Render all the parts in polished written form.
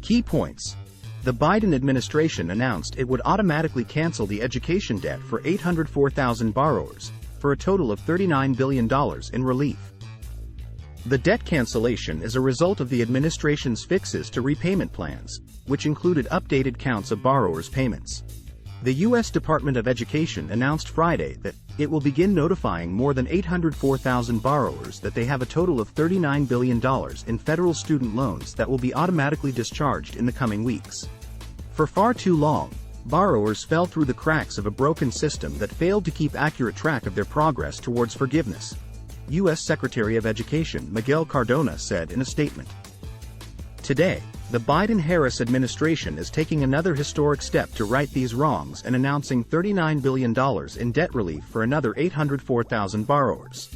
Key points. The Biden administration announced it would automatically cancel the education debt for 804,000 borrowers, for a total of $39 billion in relief. The debt cancellation is a result of the administration's fixes to repayment plans, which included updated counts of borrowers' payments. The U.S. Department of Education announced Friday that it will begin notifying more than 804,000 borrowers that they have a total of $39 billion in federal student loans that will be automatically discharged in the coming weeks. For far too long, borrowers fell through the cracks of a broken system that failed to keep accurate track of their progress towards forgiveness, U.S. Secretary of Education Miguel Cardona said in a statement. Today, the Biden-Harris administration is taking another historic step to right these wrongs and announcing $39 billion in debt relief for another 804,000 borrowers.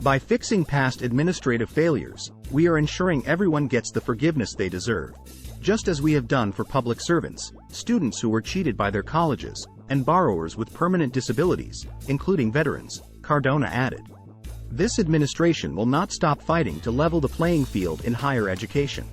By fixing past administrative failures, we are ensuring everyone gets the forgiveness they deserve, just as we have done for public servants, students who were cheated by their colleges, and borrowers with permanent disabilities, including veterans, Cardona added. This administration will not stop fighting to level the playing field in higher education.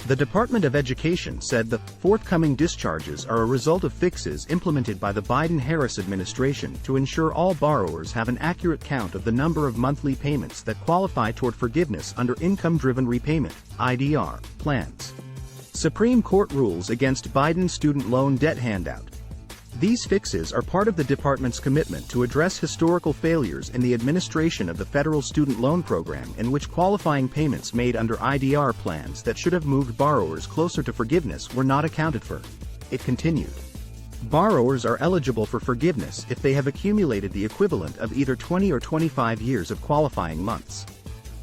The Department of Education said the forthcoming discharges are a result of fixes implemented by the Biden-Harris administration to ensure all borrowers have an accurate count of the number of monthly payments that qualify toward forgiveness under income-driven repayment (IDR) plans. Supreme Court rules against Biden's student loan debt handout. These fixes are part of the department's commitment to address historical failures in the administration of the federal student loan program, in which qualifying payments made under IDR plans that should have moved borrowers closer to forgiveness were not accounted for. It continued. Borrowers are eligible for forgiveness if they have accumulated the equivalent of either 20 or 25 years of qualifying months.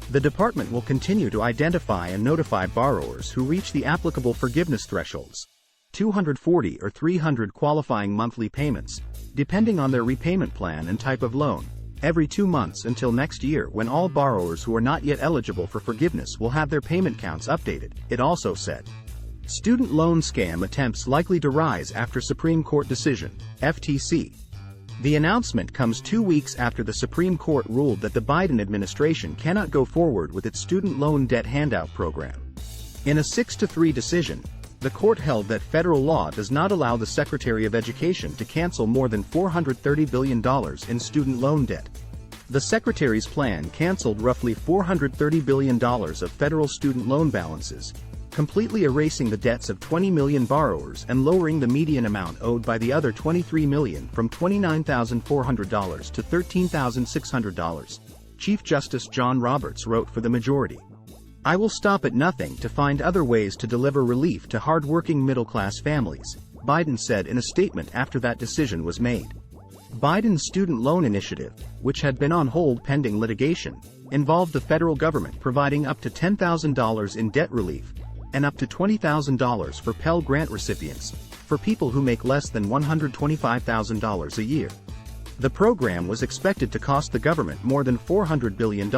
The department will continue to identify and notify borrowers who reach the applicable forgiveness thresholds, 240 or 300 qualifying monthly payments, depending on their repayment plan and type of loan, every 2 months until next year, when all borrowers who are not yet eligible for forgiveness will have their payment counts updated, it also said. Student loan scam attempts likely to rise after Supreme Court decision, FTC. The announcement comes 2 weeks after the Supreme Court ruled that the Biden administration cannot go forward with its student loan debt handout program. In a 6-3 decision, the court held that federal law does not allow the Secretary of Education to cancel more than $430 billion in student loan debt. The Secretary's plan canceled roughly $430 billion of federal student loan balances, completely erasing the debts of 20 million borrowers and lowering the median amount owed by the other 23 million from $29,400 to $13,600, Chief Justice John Roberts wrote for the majority. I will stop at nothing to find other ways to deliver relief to hard-working middle-class families, Biden said in a statement after that decision was made. Biden's student loan initiative, which had been on hold pending litigation, involved the federal government providing up to $10,000 in debt relief and up to $20,000 for Pell Grant recipients, for people who make less than $125,000 a year. The program was expected to cost the government more than $400 billion.